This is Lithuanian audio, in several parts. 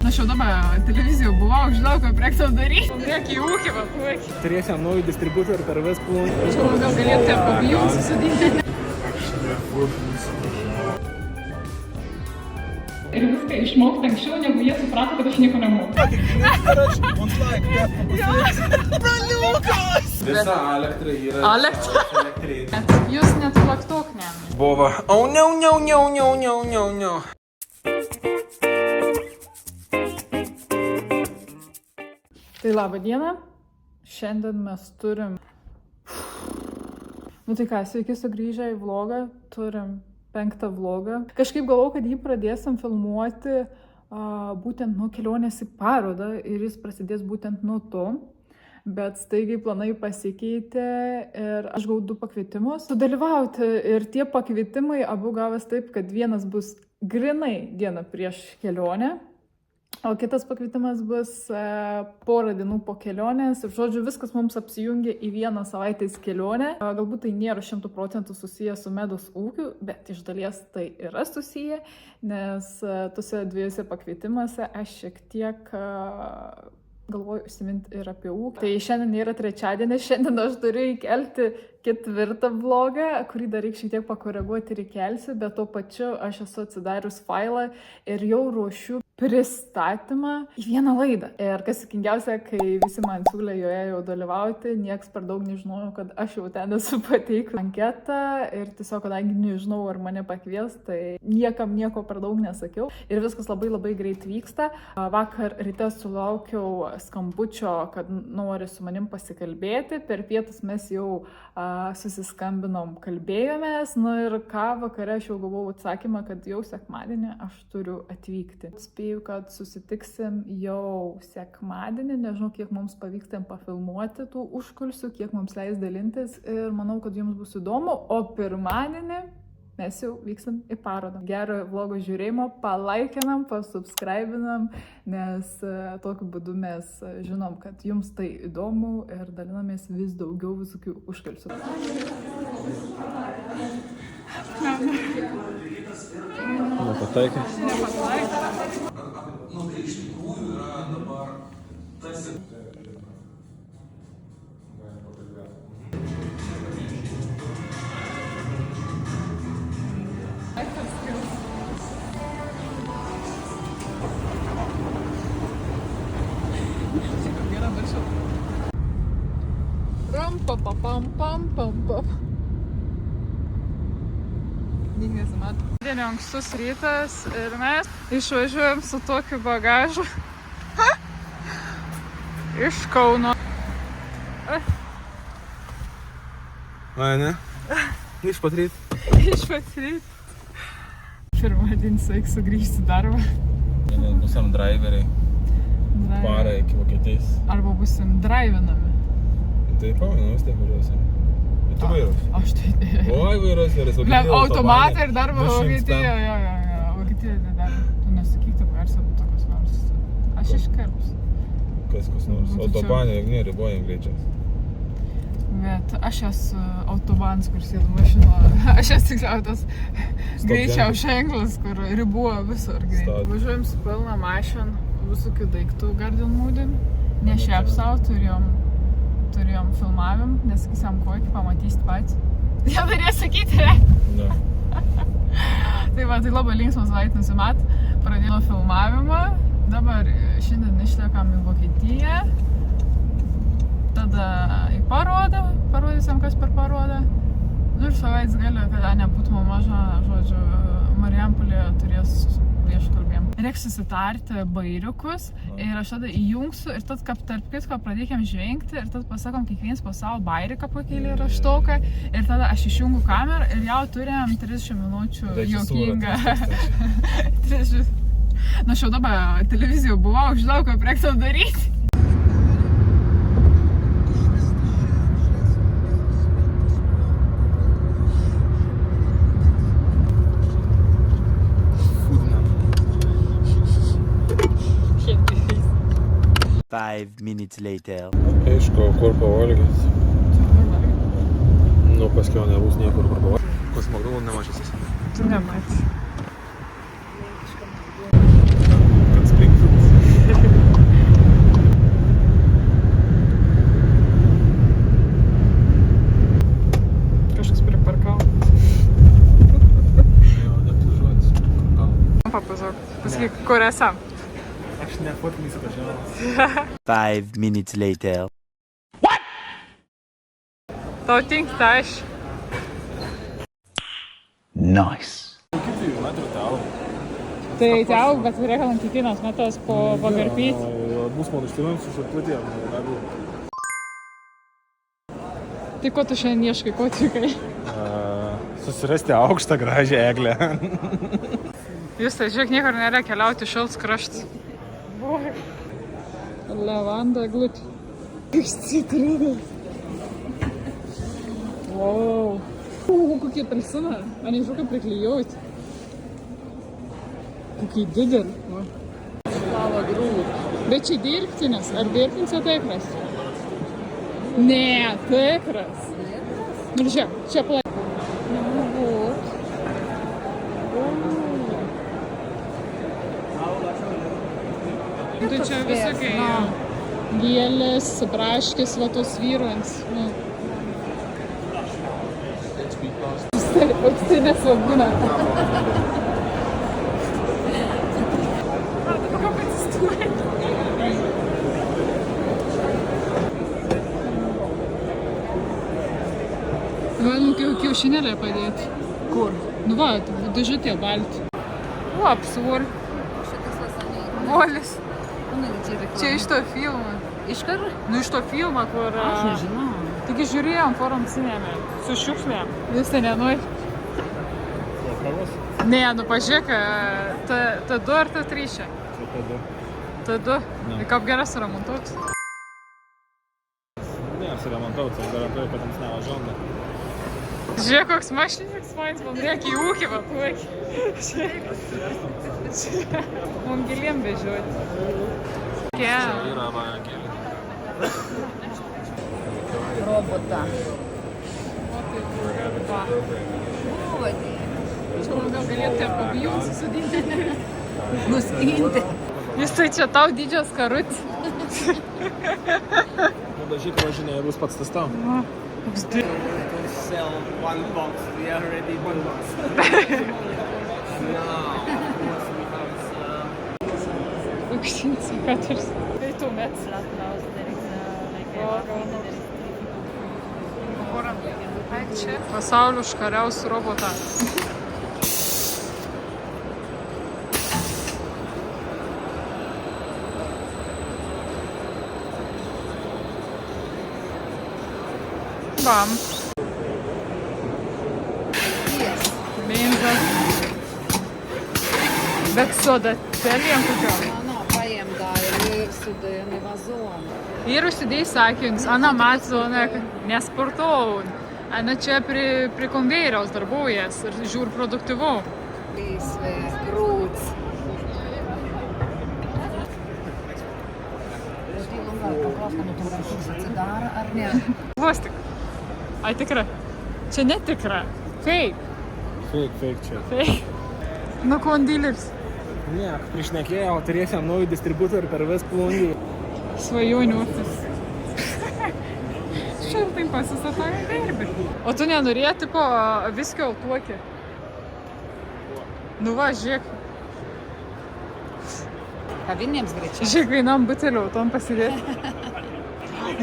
Aš jau dabar televiziją buvau, žinau, ką projektą daryti. Kiek į ūkį, va, puikiai. Turėsim naują distributorių per Vesplų. Aš galvoju, gal galėtumėte pabijų susidinti. Ir viską išmokti anksčiau, negu jie suprato, kad aš nieko nemoku. Visa elektra yra. Elektra? Jūs net plaktok nėmė. Bova. Oh, no. Tai labą dieną. Šiandien mes turim... Nu tai ką, sveiki sugrįžę į vlogą. Turim 5. vlogą. Kažkaip galvojau, kad jį pradėsim filmuoti būtent nuo kelionės į parodą ir jis prasidės būtent nuo to. Bet staigiai planai pasikeitė ir aš gavau 2 pakvietimus sudalyvauti. Ir tie pakvietimai abu gavas taip, kad vienas bus grinai dieną prieš kelionę, o kitas pakvietimas bus porą dienų po kelionės. Ir žodžiu, viskas mums apsijungia į vieną savaitės kelionę. Galbūt tai nėra 100% susiję su medaus ūkiu, bet iš dalies tai yra susiję, nes tuose 2 pakvietimuose aš šiek tiek galvoju užsiminti ir apie ūkį. Tai šiandien yra trečiadienis, šiandien aš turiu įkelti 4. vlogą, kurį dar reikia šiek tiek pakoreguoti ir įkelsiu, bet tuo pačiu aš esu atsidarius failą ir jau ruošiu pristatymą į vieną laidą. Ir kas juokingiausia, kai visi man siūlė joje jau dalyvauti, nieks per daug nežinojo, kad aš jau ten esu pateikus anketą ir tiesiog, kadangi nežinau, ar mane pakvies, tai niekam nieko per daug nesakiau. Ir viskas labai greit vyksta. Vakar ryte sulaukiau skambučio, kad nori su manim pasikalbėti. Per pietus mes jau susiskambinom, kalbėjomės. Nu ir ką, vakare aš jau gavau atsakymą, kad jau sekmadienį aš turiu atvykti. Spėju, kad susitiksim jau sekmadienį. Nežinau, kiek mums pavyks ten pafilmuoti tų užkulisių, kiek mums leis dalintis. Ir manau, kad jums bus įdomu. O pirmadienį mes jau vyksim į parodą. Gero vlogo žiūrėjimo, palaikinam, pasubscribinam, nes tokiu būdu mes žinom, kad jums tai įdomu ir dalinamės vis daugiau visokių užkulisių. Nepataikė. Nu, tai iš tikrųjų yra dabar tarsi... Ram-pa-pa-pam-pam-pam-pam. Dienio ankstus rytas ir mes išvažiuojam su tokiu bagažu iš Kauno. Ne? Iš pat ryt. Pirmadienis reikia sugrįžti į darbą. Būsim driveriai. Parą iki Vokietijos. Arba būsim drivinami. Tai pamenu, vis tiek važiuosim. Ir tu vairuosi? Aš tai... Oi, vairuosi. Automatą ir darbą Vokietijoje. Vokietijoje tai dar. Tu nesakyk, tu persėdu tokios nors. Aš iškarps. Kas nors? Autobanė, juk neribojam greičias. Bet aš esu autobans, kur sėdu mašino. Aš esu tiksliau tas greičiau ženklas, kur ribuoja visur greit. Važiuojam su pilna mašina, visokių daiktų Garden Moodin. Ne šiaip savo turėjom filmavim, nesakysiam kokį, pamatysit pats. Jau darės sakyti, Ne. Tai va, tai labai linksmas vaitinis mat. Pradėjome filmavimą. Dabar šiandien išliekam į Vokietiją. Tada į parodą. Parodysim, kas per parodą. Nu ir savaitės gali, kada nebūtume maža, žodžiu, Marijampolėje turės vieškalbėm. Reiks susitarti bairiukus ir aš tada įjungsiu ir tad, kaip tarp kitko, pradėkim žvengti ir tad pasakom kiekvienas po savo bairiką pakėlį raštoką ir tada aš išjungu kamerą ir jau turėjom 30 minučių juokingą. 30. Na, aš jau dabar televiziją buvau, žinau, ką projektą daryti. Five minutes later. Aišku, kur pavalgys? Nu, paskiau nebus niekur kur pavalgys. Kas Makdonaldo nemačiasis? Tu nemačiai. Kad Springfield. Papasok. Pasakyk, kur esam. Aš nefotkinsiu pažiūrėjau. 5 minutes later. Tau tinka aš. Nice. Kitų metrų tau. Tai tau, bet reikia kiekvienas metas po pagarpyti. Bus man ištyrimas už atplatėm. Tai ko tu šiandien ieškai, ko atvykai? Susirasti aukštą gražią eglę. Jūs tai žiūrėk, niekur nėra keliauti šalts kraštas. Levanda eglutė. Iš citrinos. Wow. Kokie apelsinai. A nežinau, kaip priklijuoti. Kokie dideli. Lava grūd. Bet čia dirbtinis. Ar dirbtinis ar tikras? Ne, tikras. Nu žiūrėk, čia plati. Tai čia visokiai gėlės, braškės, va tos vyruojants. Auksinės va būna. Galima kiaušinėlę padėti. Kur? Nu va, dėžutė balti. O, apsvor. Molis. Čia iš to filmo. Iš kur? Nu iš to filmo, kur... Aš nežinau. Taigi žiūrėjom forum cineme. Su šiukšlėm. Jūs tai nenori? Ne, nu pažiūrėk, ta 2 ar ta 3? Ta 2. Tai kaip gerai suremontuotas? Ne, suremontuotas, aš garantuoju, kad jums nevažiuoja. Žiūrėk, koks mašinikas manis, man reikia į ūkį va tuokį. Mum giliem bežiūrėti. Yra va gėlė. Robota. Va. Čia man gal galėtų apabijų susodinti. Nuskinti. Jis tai čia tau didžios karutį. Nu, dažyk važinė, bus pats tas tau. Koks didžios. Sell one box. We are already one box. Now, once we have Aukštinis katars. Tai tu mets. Čia pasaulio užkariaus robotą. Bam. Benzas. Bet soda celiem kokio. Paiem dāja ir sudējam į vazonu. Ir užsidėjai sakinius, Ana Matsona, nesportavau. Ana čia prie konvejeriaus darbuojas ir žiūri produktyvau. Līsvē, grūts. Atsidara ar ne? Vos tik. Ai tikra. Čia netikra. Fake. Fake čia. Fake. Nu, kondileris. Ne, priešnekėjau, turėsim naują distributorių per vis plungį. Svajonių ofis. Šiltai pasisatoja derbi. O tu nenorėjai, tipo, viskio tuokį? Nu va, žiūrėk. Kavinėms greičiau. Žiūrėk, vienam butelio autom pasidėti.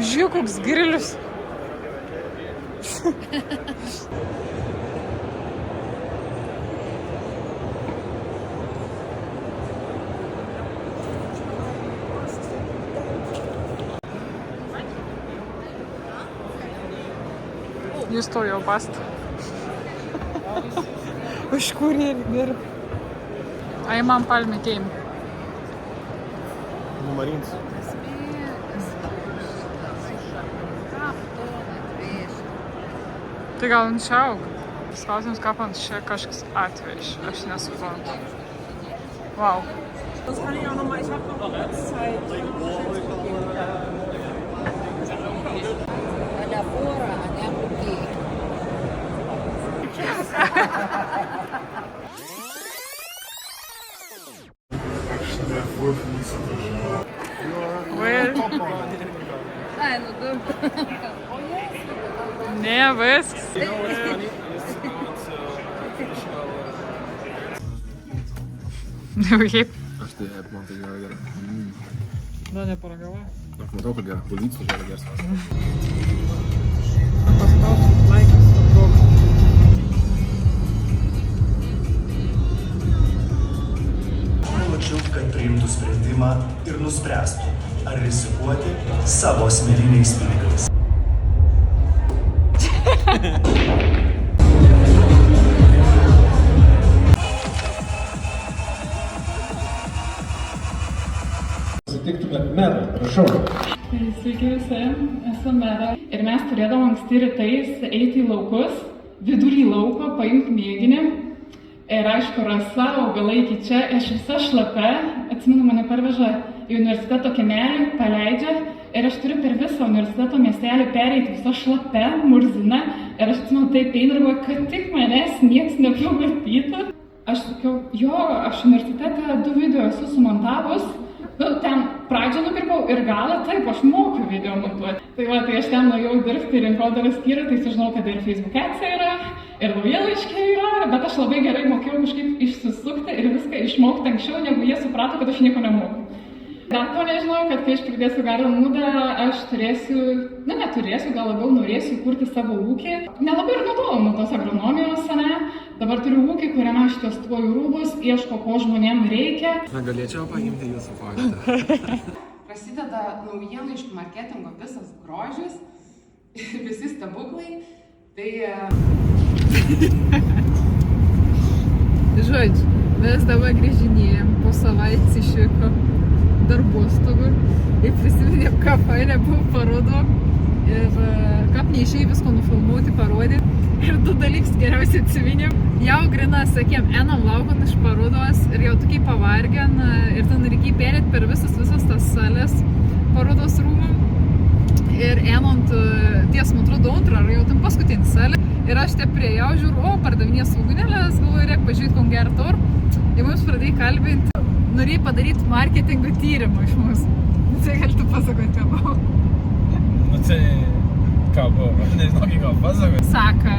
Žiūrėk, koks grilius. Jūs to jau past. Už kurį dirb. Ai, man palmė keim. Numarins. Tai gal anksčiau. Klausimas, ką man čia kažkas atveš. Aš nesuprantu. Vau. Aля fora, a ne puky. Ai, nu du. Ne, viskas. Kaip? Aš tai, man tai gerai. Nu, neparagavai. Aš matau, kad gerai. Policijos žalia geras. Paspausk laikas, atrodo. Norėčiau, kad priimtų sprendimą ir nuspręstų, ar rizikuoti savo asmeniniais pinigais. Sutiktumėt merą, prašau. Sveiki visi, esu Mera. Ir mes turėdavom anksti rytais eiti į laukus, vidury lauko, paimti mėginį. Ir aišku, rasa, augalai iki čia, aš visa šlapia, atsimenu, mane parveža į universiteto kiemelį, paleidžia. Ir aš turiu per visą universiteto miestelį pereiti visą šlapę, murziną. Ir aš atsimenu, taip einu, kad tik manęs nieks nepamatytų. Aš sakiau, jo, aš universitete 2 video esu sumontavus. Nu, ten pradžią nupirkau ir galą, taip, aš moku video montuoti. Tai aš ten nuėjau dirbti rinkodaros skyrių, tai sužinau, kad ir Facebook ads yra, ir naujienlaiškiai yra, bet aš labai gerai mokėjau kažkaip išsisukti ir viską išmokti anksčiau, negu jie suprato, kad aš nieko nemoku. Dar to nežinau, kad kai aš pradėsiu Garden Moodą, aš turėsiu, neturėsiu, gal labiau norėsiu kurti savo ūkį. Nelabai ir nutolau nuo tos agronomijos, ne? Dabar turiu ūkį, kuriame aš testuoju rūbus, ieško, ko žmonėm reikia. Galėčiau paimti jūsų faktą. Prasideda naujienlaiškių marketingo visas grožis ir visi stebuklai. Tai... Žodžiu, mes dabar grįžinėjom po savaitės išvyko darbostogų ir prisiminėm, ką fainė buvo parodo ir kaip neišėjai visko nufilmuoti, parodyti. Ir 2 dalykus geriausiai atsiminėm. Jau grina, sakėm, einam laukant iš parodos ir jau tokiai pavargę ir ten reikia perėti per visas tas salės parodos rūmų. Ir einant ties, man atrodo, antrą ar jau ten paskutinį salę. Ir aš te priejau, žiūriu, pardavinės svogūnėlės, galvoju, reikia pažiūrėti, kon gerą tur. Ir mums pradėjai kalbinti, norėjai padaryti marketingo tyrimą iš mūsų. Tai galite pasakoti, ką buvo. Nu tai, ką buvo, aš nežinau, ką pasakoti. Saka,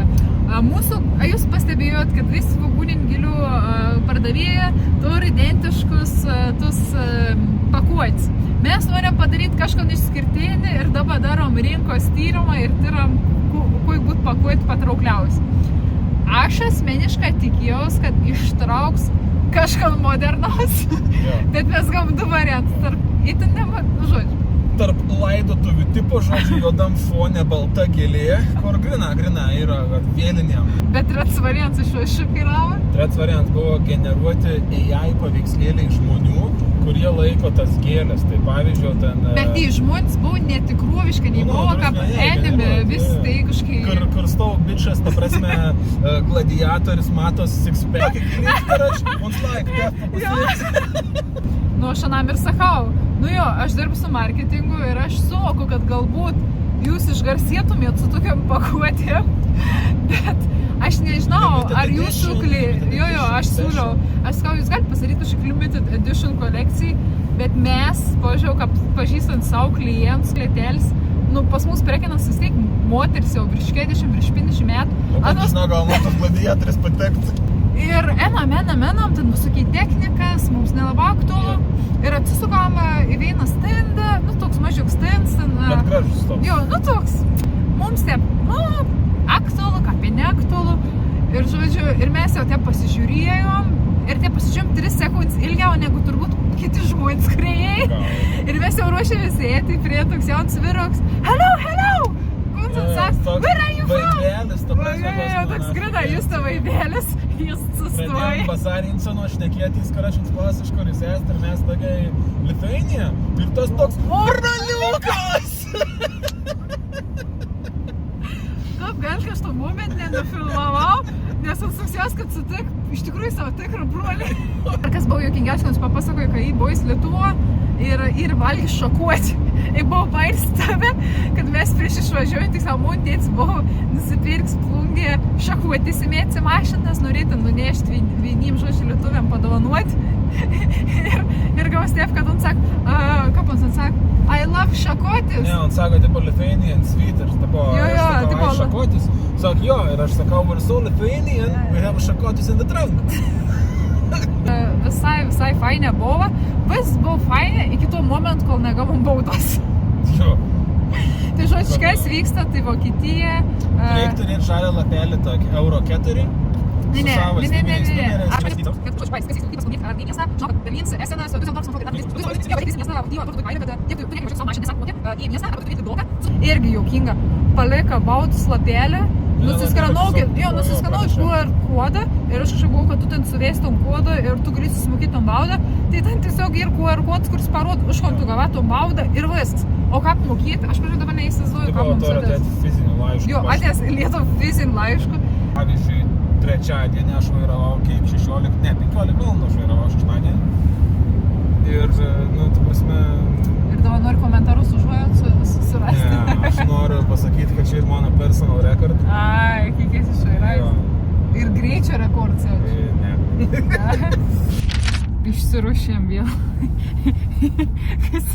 mūsų, jūs pastebėjot, kad visi svogūningilių pardavėjai turi identiškus tus pakuotis. Mes norim padaryti kažką išskirtinį ir dabar darom rinkos tyrimą ir tyram, kuo būt pakuoti patraukliausi. Aš asmeniškai tikėjaus, kad ištrauks kažką modernaus, bet mes gavom 2 variantus, tarp itin žodžiu. Tarp laidotuvių tipo, žodžiu, juodam fone balta gėlė, kur grina yra vėlinėm. Bet trečias variantas iš jo šokiravo? Trečias variantas buvo generuoti AI paveikslėliai žmonių, kurie laiko tas gėlės. Tai pavyzdžiui, ten... Bet tai žmonės buvo netikroviškai, nei buvo kaip anime, vis tai kažkai... Kur stau bičas, ta prasme, gladiatoris, matos six-pack, mums like, Nu, aš anam ir sakau, nu jo, aš dirbu su marketingu ir aš suvokiu, kad galbūt jūs išgarsėtumėt su tokiam pakuotėm, bet aš nežinau, ar jūsų aš siūliau, aš sakau, jūs galite pasaryti kažkokį limited edition kolekcijai, bet mes, pažiūrėjau, kad pažįstant savo klientus, klėtelis, nu, pas mus prekinas vis tiek moteris jau virš 40, virš 50 metų. O kad žinau, gal man tos gladiatoris patekti. Ir enam, ten visokiai technikas, mums nelabai aktualu. Ir atsisukam į vieną stendą, nu, toks mažiuk stends. Bet gražus toks. Jo, nu, toks. Mums taip, nu, aktualu, apie neaktualu. Ir, žodžiu, ir mes jau te pasižiūrėjom. Ir te pasižiūrėjom 3 sekundės ilgiau, negu turbūt kiti žmonės skrėjai. Ir mes jau ruošėmės eiti prie toks jaunas vyruks. Hello! Where are you from? Vaidėlis, ta prasme. Toks grina, jūs ta vaidėlis, jis sustoja. Pradėjom Basarinsono šnekėtis, kur aš atspalas iš kur jūs esate ir mes tokiai Lithuania. Ir tas toks Ornaliukas! Kaip gal kažto moment nenufilmavau, nes apsuksios, kad sutik iš tikrųjų savo tikrą brolį. Ir kas buvo juokingiausia, nes papasakoju, kai buvo į Lietuvą ir valgys šokuoti. Ir buvo bairstame, kad mes prieš išvažiuojant, tik savo tėtis buvo nusipirks plungė šokuotis įmėti mašinas, norėtum nunešti vienim žodžiu lietuviam padovanuoti. Ir gavas taip, kad on sako, kaip on sako, I love šokotis. Ne, on sako, tipo Lithuanian sweet, ir tipo, aš sakau, šokotis. Sak, jo, ir aš sakau, we're so Lithuanian, we have šokotis in the trunk. Visai visai fainė buvo, vis buvo fainė iki to momento, kol negavom baudos. Jo. Tai žodžiu, kas vyksta, tai Vokietija... Reikia turėti žalią lapelį tokį Euro 4. Ne. Irgi juokinga. Palika baudos lapelį, nusiskanau QR kodą ir aš kažkaip buvau, kad tu ten suvės tom kodą ir tu gali susimokėti tom baudą. Tai ten tiesiog ir QR kodas, kuris parodo, už ko tu gavai tom baudą ir viskas. O ką mokėti, aš pažiūrėjau dabar neįsivaizduoju, ką mums atės. Fizinių laiškų. Jo, atės Lietuvą fizinių laiškų. Pavyzdžiui, trečiadienį aš vairavau kaip 15 valandų aš vairavau šeštadienį. Ir, tu prasme... Ir dabar noriu komentarus užuojot surasti. Ne, aš noriu pasakyti, kad čia ir mano personal record. Ai, kiek esi išvairavęs. Ir greičio rekords. Ne. Išsiruošėm vėl. Kas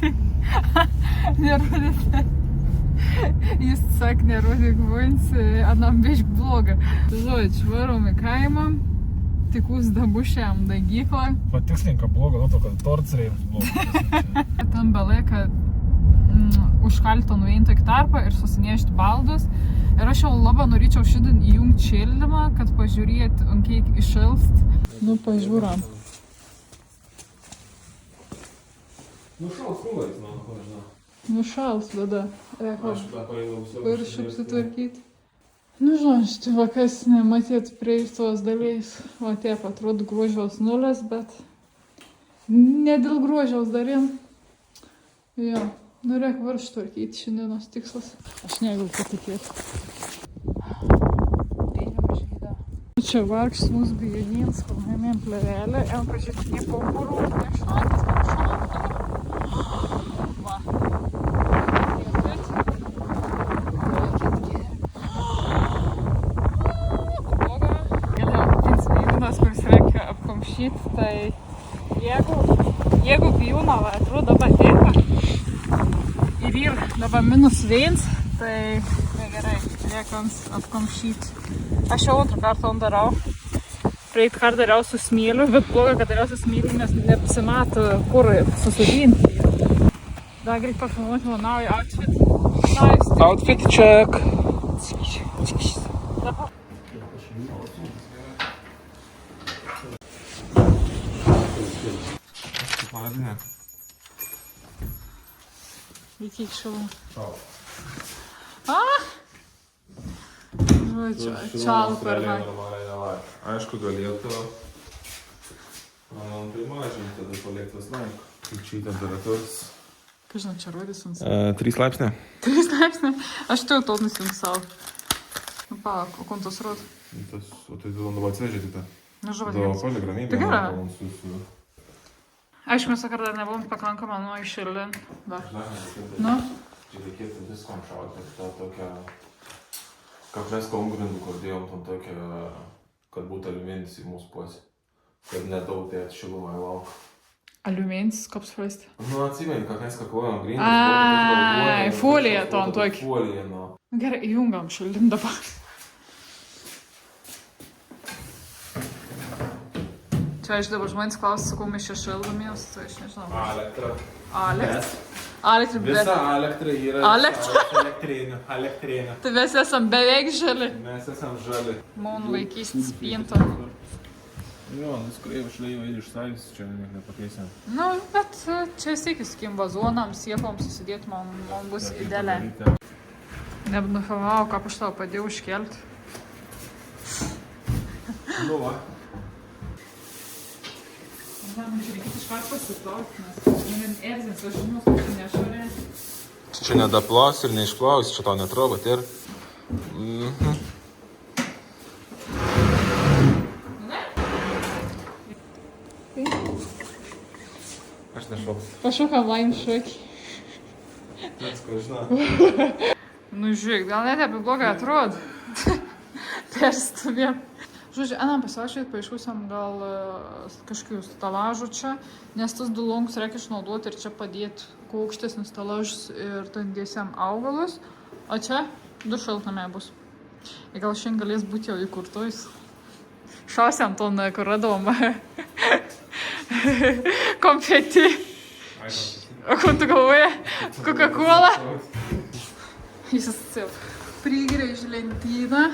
nerodėte? Jis sak, nerodyk vojins, anam bišk bloga. Žodžiu, varom į kaimą, tikus dabušiam dagyklą. Patikslinka bloga, to, kad torts reims bloga. Tam belai, užkalto nuėjant į tarpą ir susinešti baldus. Ir aš jau labai norėčiau šiandien įjungti šildymą, kad pažiūrėt, kiek iššilst. Nu, pažiūram. Nušals krūvais, man pažinau. Nušals, tada. Aš tą paėmiau visur. Ir šiaip sutvarkyti. Nu, žodžiu, tai va kas nematėt prie tos daliais. Va taip, atrodo grožiaus nulis, bet ne dėl grožiaus darim. Jo, norėk varš tvarkyti šiandienos tikslas. Aš negaliu patikėti. Čia vargšas mūsų bijonins, kol nemėm plevelę, jam pažiūrėti po kurų, nešantas. Va. Kuris reikia apkamšyti, tai jeigu bijūna, atrodo, patėka ir dabar -1, tai negerai, liekams apkamšyti. Aš jau antrą kartą darau. Praeitą kartą dariau su smėliu, bet bloga, kad dariau su smėliu, nes neapsimato, kur susodinti. Dar greit pafilmuoti mano naują outfit. Outfit check. Palazinė. Iki šilų. Šau. Žodžiu, čalų per Aišku, galėtų primažinti, tada paliktas laiko. Kaip čia temperatūros? Ką žinau, čia rodys jums? 3 laipsniai. 3 laipsniai? Aš tai jau to nusijungu savo. Nu, palauk, o kontos rod? O tai tu dabar atsivežėte tą? Nu, žodžiu. Do poligramybę. Tai gerai. Aišku, mes sakar, dar nebuvom pakankamą nuo iššildin. Nu? Čia reikėtų viskom šauti, tą tokią... Kaplesko umgrindų, kur dėjom tam tokią, kad būtų aliuminis į mūsų posį. Kad netautėt šilumą į lauką. Aliuminis, kops fraisti? Nu, atsimeni, kad mes kakojom grindys. Ai, folija to ant tokį. Folija, nu. Gerai, įjungam šildim dabar. Čia aš dabar žmonės klausia, sakau, mes čia šildomės, tai aš nežinau. Elektra. Elektra, bet... Visa elektra yra elektrinė. Tai mes esam beveik žali. Mes esam žali. Mon vaikystės spinto. Jo, nuskreiva šleiva ir išsavys, čia nepakeisim. Nu, bet čia sėkis, sakim, vazonam, siepom susidėti, man bus idealiai. Nebnufilmavau, ką aš tau padėjau iškelti. Nu, va. Man čia reikėtų iškart pasiplaukti, nes man erzins, aš žinau, kad čia nešvarė. Čia nedaplaus ir neišplaus, čia tau netrodo, ir... Aš nešoks. Pašokam laim šokį. Visko, žinau. Nu, žiūrėk, gal net apie blogai atrodo. Perstumėm. Žodžiu, einam pasivaikščioti, paaiškusiam gal kažkokių stalažų čia, nes tas du longus reikia išnaudoti ir čia padėti kuo aukštesnius stalažus ir tandėsiam augalus, o čia du šaltnamiai bus. Ir gal šiandien galės būti jau įkurtojus. Šausiam ton, kur radom Konfeti. O ko tu galvoji? Coca-Cola? Jis prigrėž lentyną.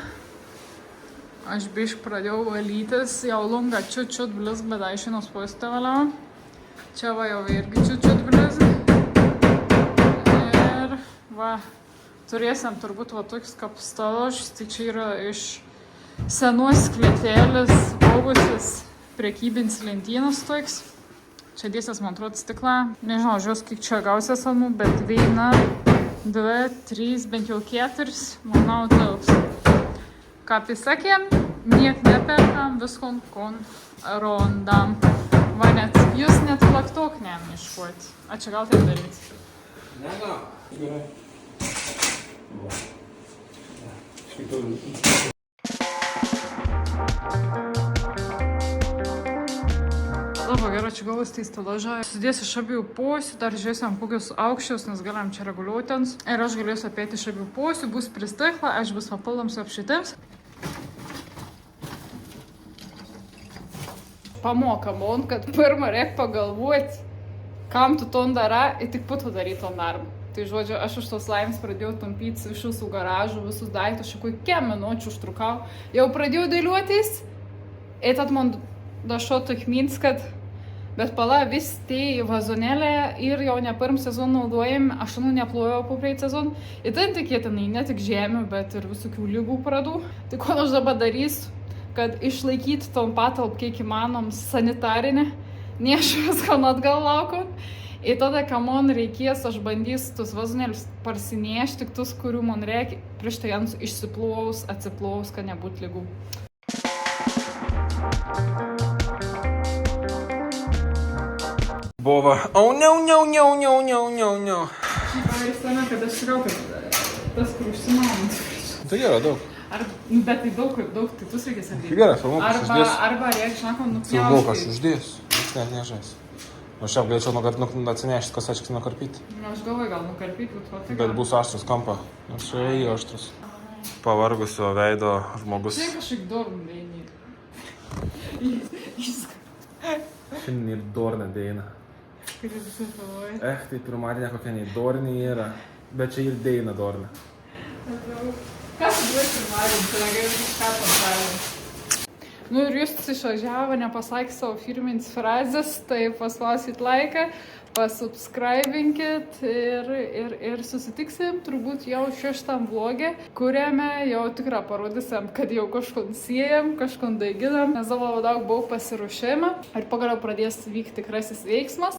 Aš bišk pradėjau valytis, jau lunga čiut blizg, bet aišinos postevaliau. Čia va jau irgi čiut blizg. Ir va, turėsim turbūt va toks kapstalošs, tai čia yra iš senos klėtelės, augusis prekybinis lentynas toks. Čia dėsės man atrodo stiklą. Nežinau, žiūrės, kiek čia gausias anų, bet 1, 2, 3, bent jau 4, manau, tilps. Ką tai sakėm, niek neperkam, viskon kon rondam. Va net, jūs net plaktok nemiškuot. A čia gal tai daryt? Ne, gerai. Labai gerai, čia galvas tai stalažai. Sudės iš abiejų pusių, dar žiūrėsim kokius aukščius, nes galim čia reguliuotins. Ir aš galėsiu apėti iš abiejų pusių, bus pristikla, aš bus papildom su apšitims. Pamoka man, kad pirmą reik pagalvoti, kam tu ton dara, ir tik putų daryti ton darbą. Tai žodžiu, aš už tos laimės pradėjau tampyti iš visų garažų, visus daiktus, aš kokią minučių užtrukau. Jau pradėjau dėliuotis, ir tad man dašo tik mins, kad bet pala vis tai vazonėlė ir jau ne pirm sezoną naudojami, aš neplojau po praeit sezoną. Ir tai tikėtinai ne tik žemių, bet ir visokių lygų pradų. Tai ko aš dabar darysiu, kad išlaikyti tom patalp kiek įmanom sanitarinę, nešu viską atgal laukon. Ir tada, ką man reikės, aš bandysiu tus vazonėlius parsinešti, tik tus, kurių man reikia, prieš tai jiems išsiplaus, atsiplaus, kad nebūtų lygų. Buvo. Oh, no. Šiaip ir sena, kad aš tikriau, kad tas, kur užsimaunant. Tai yra daug. Bet tai daug, tai tu reikės atdėti. Gerai, filmukas uždėsiu. Arba reikia, žinokam, nupjauti. Filmukas uždėsiu. Aš net nežais. Aš šiaip galėčiau atsinešti kasačiks nukarpyti. Aš galvoju, gal nukarpyti, bet bus aštrus kampa. Aš čia į aštrus. Pavargusio veido žmogus. Tai kažkaip dorm dėinį. Šiandien ir dorna dėina. Kaip jūs įsivaizduojate? Tai pirmadienė kokia nei dornė yra, bet čia ir dėina dorna. Ką tu duosi pirmadienį, tai negali kažką padaryti. Nu ir jūs išvažiavo, nepasakė savo firmins frazės, tai paspausit laiką, pasubscribinkit ir susitiksim turbūt jau 6 vlogė, kuriame jau tikrai parodysim, kad jau kažkon siejam, kažkon daiginam, nes daug pasiruošėme ir pagaliau pradės vykti tikrasis veiksmas.